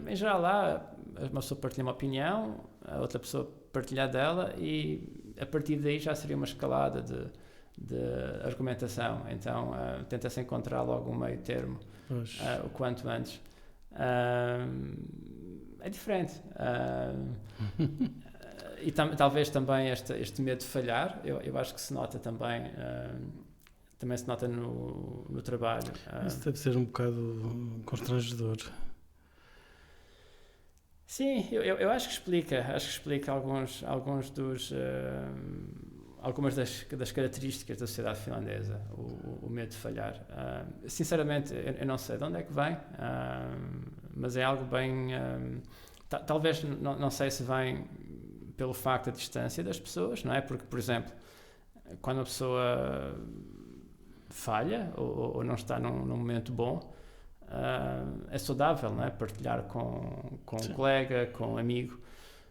Em geral lá, uma pessoa partilha uma opinião, a outra pessoa partilha dela e a partir daí já seria uma escalada de argumentação. Então tenta-se encontrar logo um meio termo o quanto antes. É diferente. E talvez também este medo de falhar, eu acho que se nota também se nota no trabalho. Isso deve ser um bocado constrangedor. Sim, eu acho que explica algumas das características da sociedade finlandesa, o medo de falhar. Sinceramente, eu não sei de onde é que vem, mas é algo bem... talvez, não sei se vem pelo facto da distância das pessoas, não é? Porque, por exemplo, quando a pessoa falha ou não está num momento bom, é saudável, não é? Partilhar com um colega, com um amigo.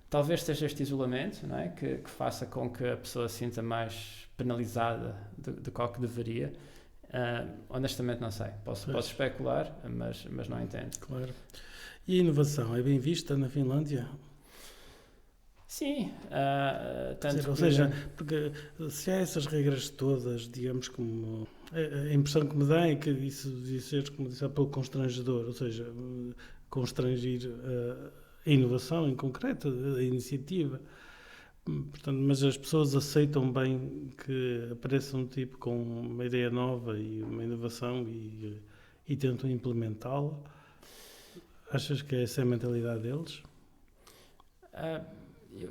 Talvez seja este isolamento, não é? Que faça com que a pessoa se sinta mais penalizada do que deveria. Honestamente não sei, posso especular, mas não entendo. Claro. E a inovação é bem vista na Finlândia? Sim, ou seja, porque se há essas regras todas, digamos, como a impressão que me dá é que isso devia ser, como disse há pouco, constrangedor, ou seja, constrangir a inovação em concreto, a iniciativa. Portanto, mas as pessoas aceitam bem que apareça um tipo com uma ideia nova e uma inovação e tentam implementá-la. Achas que essa é a mentalidade deles?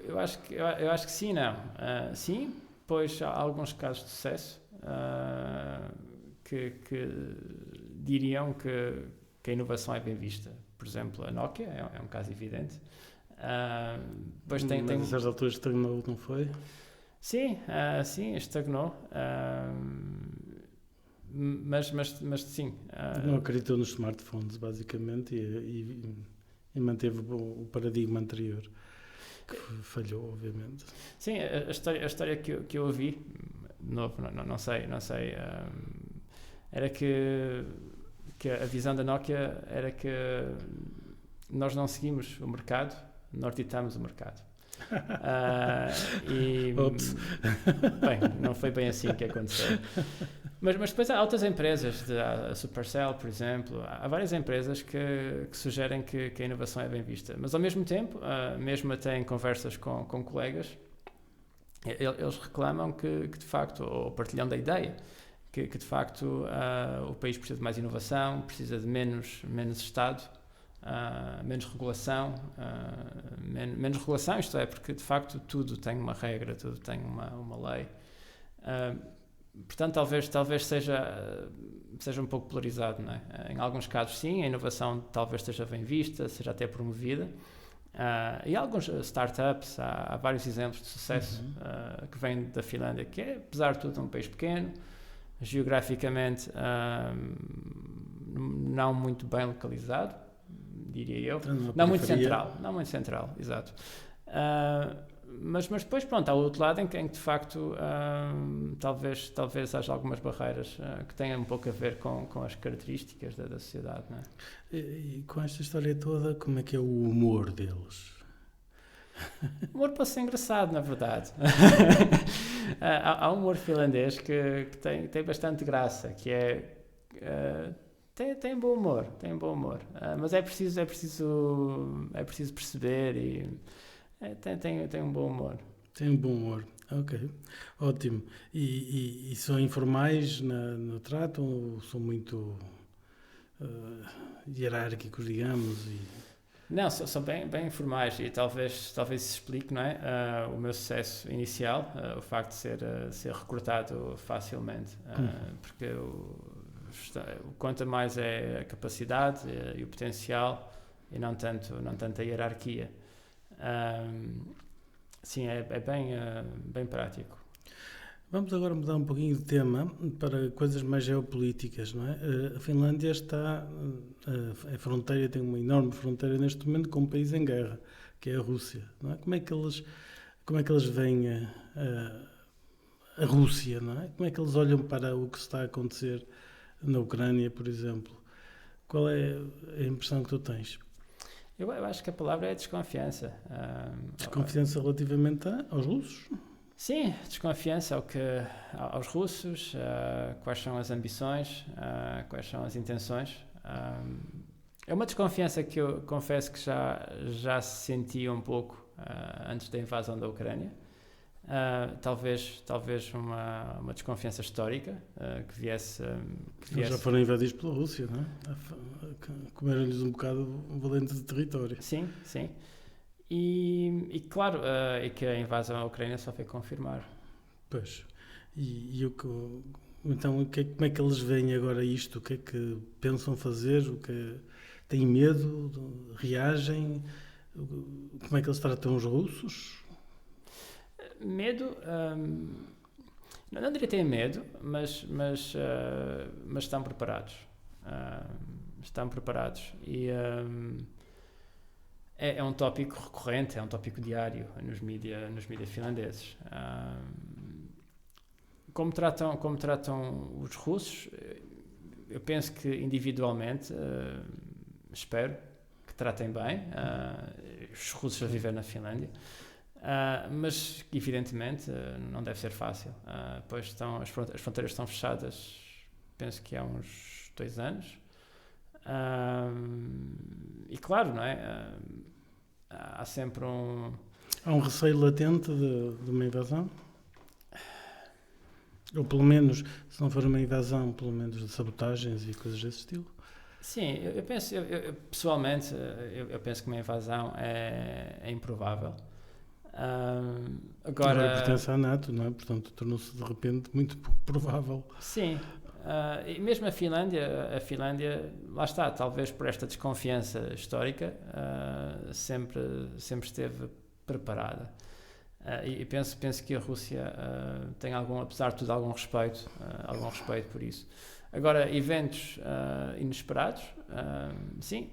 Eu acho que sim, não. Sim, pois há alguns casos de sucesso que diriam que a inovação é bem vista. Por exemplo, a Nokia é um caso evidente. Mas a certa altura estagnou, não foi? Sim, estagnou. Mas sim. Não acreditou nos smartphones, basicamente, e manteve o paradigma anterior, que falhou, obviamente. Sim, a história que eu ouvi, não sei, era que a visão da Nokia era que nós não seguimos o mercado, nós ditamos o mercado. Bem, não foi bem assim que aconteceu. Mas depois há outras empresas, a Supercell, por exemplo, há várias empresas que sugerem que a inovação é bem vista. Mas ao mesmo tempo, mesmo até em conversas com colegas, eles reclamam que de facto, ou partilham da ideia, que de facto o país precisa de mais inovação, precisa de menos Estado, menos regulação, menos regulação, isto é, porque de facto tudo tem uma regra, tudo tem uma lei. Portanto, talvez seja um pouco polarizado, não é? Em alguns casos, sim, a inovação talvez esteja bem vista, seja até promovida. E alguns startups, há vários exemplos de sucesso que vêm da Finlândia, que é, apesar de tudo, um país pequeno, geograficamente não muito bem localizado, diria eu. Não muito central, exato. Mas depois, pronto, há o outro lado em que de facto talvez haja algumas barreiras que tenham um pouco a ver com as características da sociedade, não é? E com esta história toda, como é que é o humor deles? O humor pode ser engraçado, na verdade. Há um humor finlandês que tem bastante graça, que é... Tem bom humor, mas é preciso perceber e... Tem um bom humor. Tem um bom humor, ok, ótimo. E são informais no trato ou são muito hierárquicos, digamos? Não, são bem informais e talvez isso explique, não é? O meu sucesso inicial, o facto de ser recrutado facilmente, porque o que conta mais é a capacidade e o potencial e não tanto a hierarquia. Sim, é bem prático. Vamos agora mudar um pouquinho de tema para coisas mais geopolíticas, não é? A Finlândia é fronteira, tem uma enorme fronteira neste momento com um país em guerra, que é a Rússia, não é? Como é que eles veem a Rússia, não é? Como é que eles olham para o que está a acontecer na Ucrânia, por exemplo? Qual é a impressão que tu tens? Eu acho que a palavra é desconfiança. Desconfiança relativamente aos russos? Sim, desconfiança aos russos, quais são as ambições, quais são as intenções. É uma desconfiança que eu confesso que já se sentia um pouco antes da invasão da Ucrânia. Talvez uma desconfiança histórica que viesse. Eles já foram invadidos pela Rússia, não é? Comeram-lhes um bocado valente de território. Sim. E claro, que a invasão à Ucrânia só foi confirmar. Pois. Então, como é que eles veem agora isto? O que é que pensam fazer? Têm medo? Reagem? Como é que eles tratam os russos? Medo, não diria ter medo, mas estão preparados. E é um tópico recorrente, é um tópico diário nos mídias finlandeses. Como tratam os russos, eu penso que individualmente, espero que tratem bem os russos a viver na Finlândia. Mas evidentemente não deve ser fácil, pois as fronteiras estão fechadas, penso que há uns 2 anos, e claro, não é? Há sempre Há um receio latente de uma invasão? Ou pelo menos, se não for uma invasão, pelo menos de sabotagens e coisas desse estilo? Sim, eu penso, pessoalmente, eu penso que uma invasão é improvável. Agora pertence à NATO, não é? Portanto, tornou-se de repente muito pouco provável. Sim, e mesmo a Finlândia, lá está, talvez por esta desconfiança histórica, sempre esteve preparada. E penso que a Rússia tem apesar de tudo, algum respeito por isso. Agora, eventos inesperados, sim,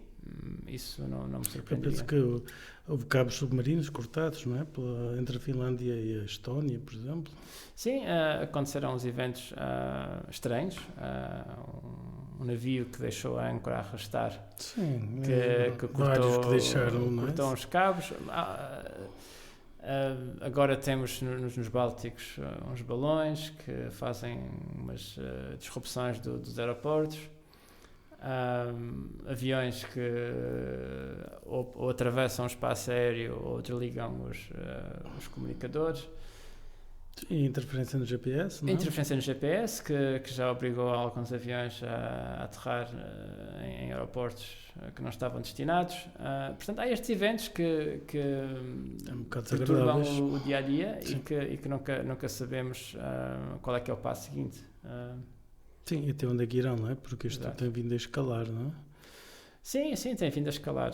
isso não me surpreenderia. Eu penso que houve cabos submarinos cortados, não é? Entre a Finlândia e a Estónia, por exemplo. Sim, aconteceram uns eventos estranhos. Um navio que deixou a âncora a arrastar. Sim, que vários que deixaram, cortou uns cabos. Agora temos nos Bálticos uns balões que fazem umas disrupções dos aeroportos, aviões que ou atravessam o espaço aéreo ou desligam os comunicadores. E interferência no GPS, não é? Interferência no GPS, que já obrigou alguns aviões a aterrar em aeroportos que não estavam destinados. Portanto, há estes eventos que perturbam o dia-a-dia e que nunca sabemos qual é que é o passo seguinte. Sim, e até onde é que irão, não é? Porque isto tem vindo a escalar, não é? Sim, tem vindo a escalar.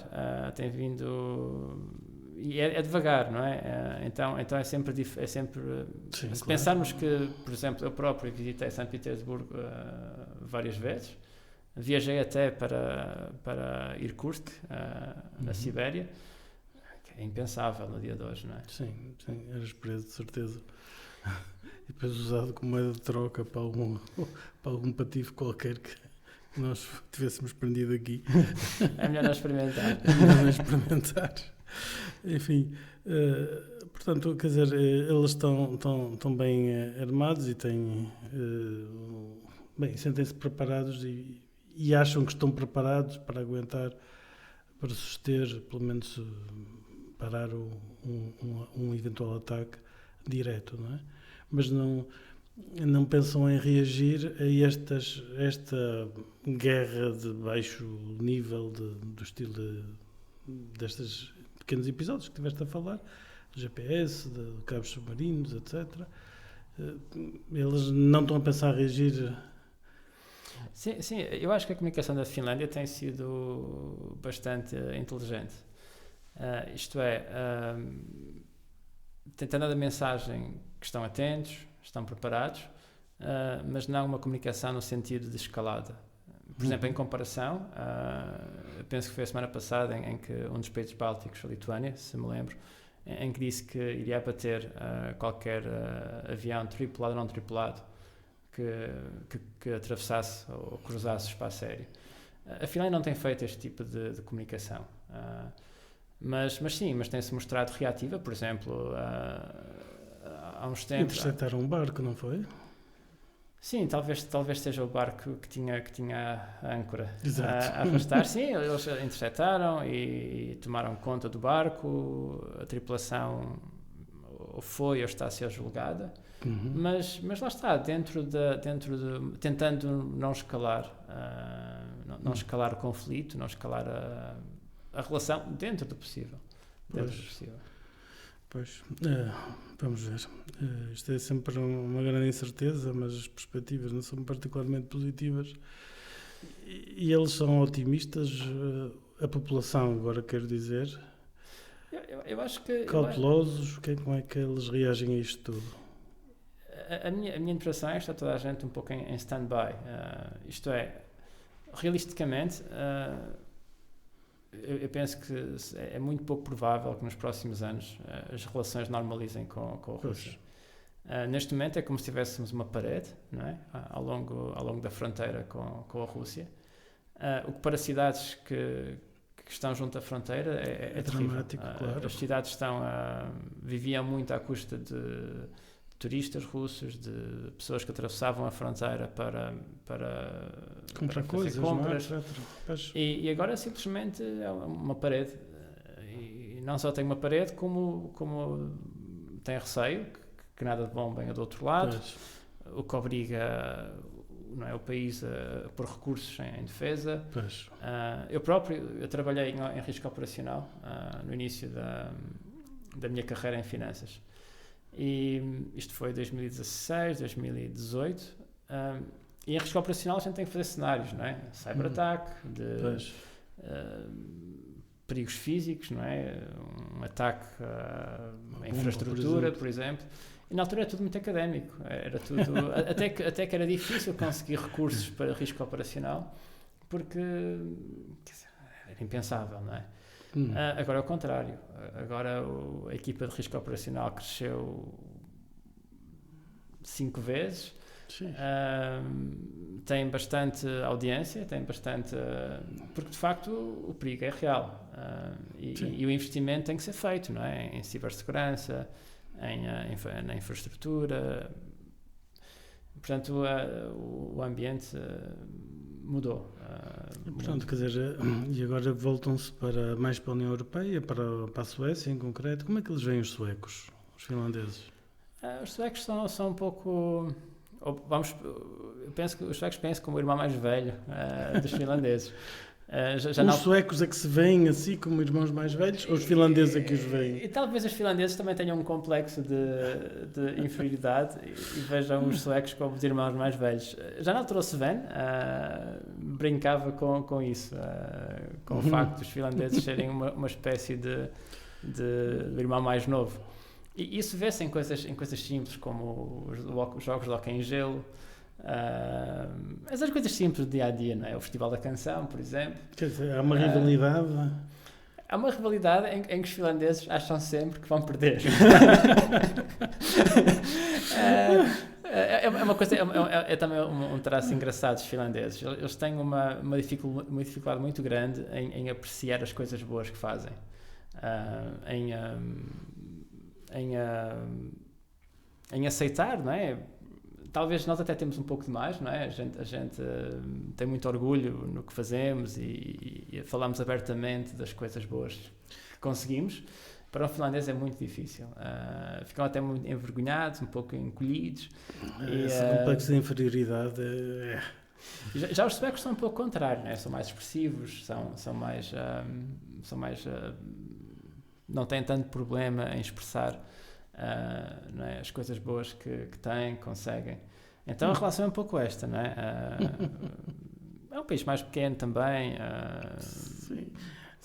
Tem vindo... E é devagar, não é? Então é sempre... Sim, se claro. pensarmos que, por exemplo, eu próprio visitei São Petersburgo várias vezes, viajei até para Irkutsk, na Sibéria, que é impensável no dia de hoje, não é? Sim, eras preso, de certeza. E depois usado como moeda de troca para algum patife qualquer que nós tivéssemos prendido aqui. É melhor não experimentar. Enfim, portanto, quer dizer, eles estão bem armados e sentem-se preparados e acham que estão preparados para aguentar, para suster, pelo menos parar um eventual ataque direto, não é? Mas não pensam em reagir a esta guerra de baixo nível do estilo destes pequenos episódios que estiveste a falar, do GPS, de cabos submarinos, etc. Eles não estão a pensar em reagir. Sim, eu acho que a comunicação da Finlândia tem sido bastante inteligente. Isto é, tentando a mensagem que estão atentos, estão preparados, mas não uma comunicação no sentido de escalada. Por exemplo, em comparação, penso que foi a semana passada em que um dos países bálticos, a Lituânia, se me lembro, em que disse que iria abater qualquer avião tripulado ou não tripulado que atravessasse ou cruzasse o espaço aéreo. A Finlândia não tem feito este tipo de comunicação. Mas tem-se mostrado reativa, por exemplo, há uns tempos... Interceptaram um barco, não foi? Sim, talvez seja o barco que tinha a âncora a arrastar. Sim, eles interceptaram e tomaram conta do barco, a tripulação foi ou está a ser julgada, mas lá está, dentro de tentando não escalar, não escalar o conflito, não escalar a relação dentro do possível. Pois, vamos ver. Isto é sempre uma grande incerteza, mas as perspectivas não são particularmente positivas. E eles são otimistas, a população, agora quero dizer. Eu acho que... Cautelosos, como é que eles reagem a isto tudo? A minha impressão é que está toda a gente um pouco em stand-by. Isto é, realisticamente... Eu penso que é muito pouco provável que nos próximos anos as relações normalizem com a Rússia. Neste momento é como se tivéssemos uma parede, não é? ao longo da fronteira com a Rússia, o que para cidades que estão junto à fronteira é dramático, claro. As cidades viviam muito à custa de turistas russos, de pessoas que atravessavam a fronteira para comprar coisas, compras. Não é? E agora simplesmente é uma parede. E não só tem uma parede, como tem receio que nada de bom venha do outro lado, o que obriga o país a pôr recursos em defesa. Eu próprio trabalhei em risco operacional no início da minha carreira em finanças. E isto foi 2016, 2018, e em risco operacional a gente tem que fazer cenários, não é? Cyber-ataque, perigos físicos, não é? Um ataque à infraestrutura, por exemplo. E na altura era tudo muito académico, era tudo, até que era difícil conseguir recursos para risco operacional, porque era impensável, não é? Agora é o contrário. Agora a equipa de risco operacional cresceu 5 vezes. Sim. Tem bastante audiência, tem bastante... porque, de facto, o perigo é real. E o investimento tem que ser feito, não é? Em cibersegurança, na infraestrutura. Portanto, o ambiente mudou. Portanto, quer dizer, e agora voltam-se mais para a União Europeia, para a Suécia em concreto. Como é que eles veem os suecos, os finlandeses? Os suecos são um pouco... eu penso que os suecos pensam como o irmão mais velho dos finlandeses. Os suecos é que se veem assim como irmãos mais velhos, ou os finlandeses é que os veem? E talvez os finlandeses também tenham um complexo de inferioridade e vejam os suecos como os irmãos mais velhos. Já na altura o Sven brincava com isso, com o facto dos finlandeses serem uma espécie de irmão mais novo. E isso vê-se em coisas simples, como os jogos de hóquei em gelo, essas coisas simples do dia-a-dia, não é? O Festival da Canção, por exemplo. Quer dizer, há uma rivalidade... Há uma rivalidade em que os finlandeses acham sempre que vão perder. É uma coisa, é também um traço engraçado dos finlandeses. Eles têm uma dificuldade muito grande em apreciar as coisas boas que fazem. Em aceitar, não é? Talvez nós até temos um pouco de mais, não é? A gente tem muito orgulho no que fazemos e falamos abertamente das coisas boas que conseguimos. Para um finlandês é muito difícil. Ficam até muito envergonhados, um pouco encolhidos. Esse complexo de inferioridade Já os suecos são um pouco contrário, não é? São mais expressivos, são mais não têm tanto problema em expressar não é? As coisas boas que têm, conseguem. Então a relação é um pouco esta, não é? É um país mais pequeno também. Sim.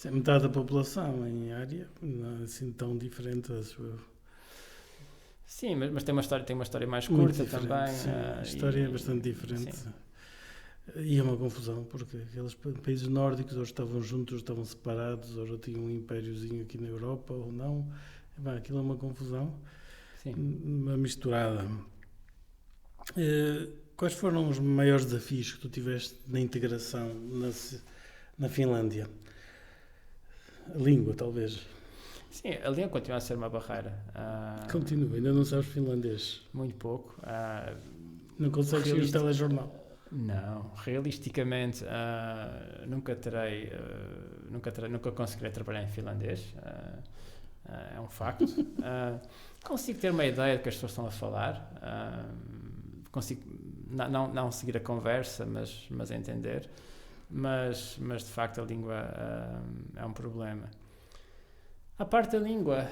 É metade da população em área, não é assim tão diferente, acho eu. Sim, mas tem uma história mais curta também. Sim, a história é bastante diferente. Sim. E é uma confusão, porque aqueles países nórdicos ou estavam juntos, ou estavam separados, ou já tinham um impériozinho aqui na Europa, ou não. Aquilo é uma confusão, sim. Uma misturada. Quais foram os maiores desafios que tu tiveste na integração na Finlândia? A língua, talvez. Sim, a língua continua a ser uma barreira. Continua, ainda não sabes finlandês? Muito pouco. Não consegues ir ao telejornal? Não, realisticamente nunca conseguirei trabalhar em finlandês. É um facto. Consigo ter uma ideia do que as pessoas estão a falar. Consigo não seguir a conversa, mas entender. Mas de facto a língua é um problema. A parte da língua,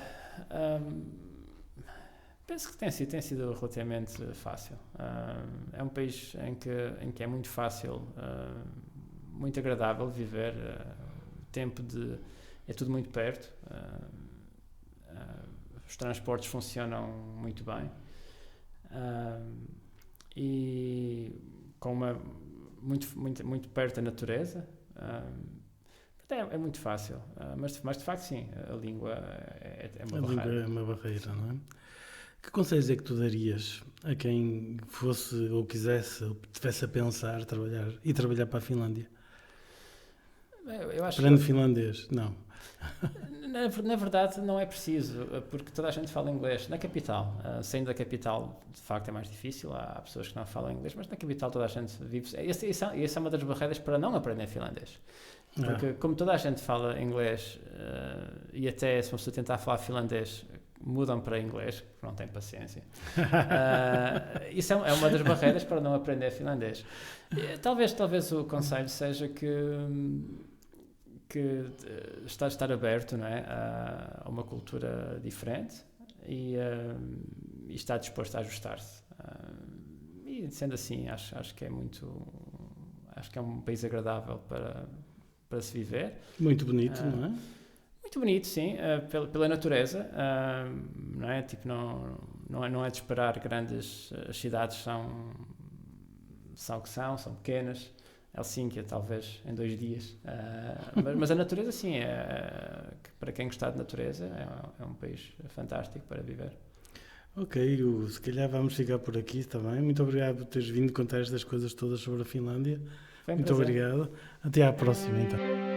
penso que tem sido relativamente fácil. É um país em que é muito fácil, muito agradável viver. É tudo muito perto. Os transportes funcionam muito bem. E com muito perto da natureza. É muito fácil, mas de facto sim, a língua é uma barreira. A língua é uma barreira, não é? Que conselhos é que tu darias a quem fosse ou quisesse ou tivesse a pensar trabalhar para a Finlândia? Eu acho Aprende finlandês? Não. Na verdade não é preciso, porque toda a gente fala inglês. Na capital, saindo da capital, de facto é mais difícil, há pessoas que não falam inglês, mas na capital toda a gente vive. Essa é uma das barreiras para não aprender finlandês. Porque como toda a gente fala inglês, e até se uma pessoa tentar falar finlandês, mudam para inglês, porque não têm paciência. Isso é uma das barreiras para não aprender finlandês. Talvez o conselho seja que estar aberto, não é, a uma cultura diferente e estar disposto a ajustar-se. E sendo assim, acho que é um país agradável para se viver. Muito bonito, não é? Muito bonito, sim, pela natureza, não é? Tipo, não é de esperar grandes... As cidades são o que são pequenas. Helsínquia, talvez, em 2 dias. Mas a natureza, sim, para quem gostar de natureza, é um país fantástico para viver. Ok, Hugo, se calhar vamos ficar por aqui também. Muito obrigado por teres vindo contar estas coisas todas sobre a Finlândia. Foi um Muito prazer. obrigado. Até à próxima, então.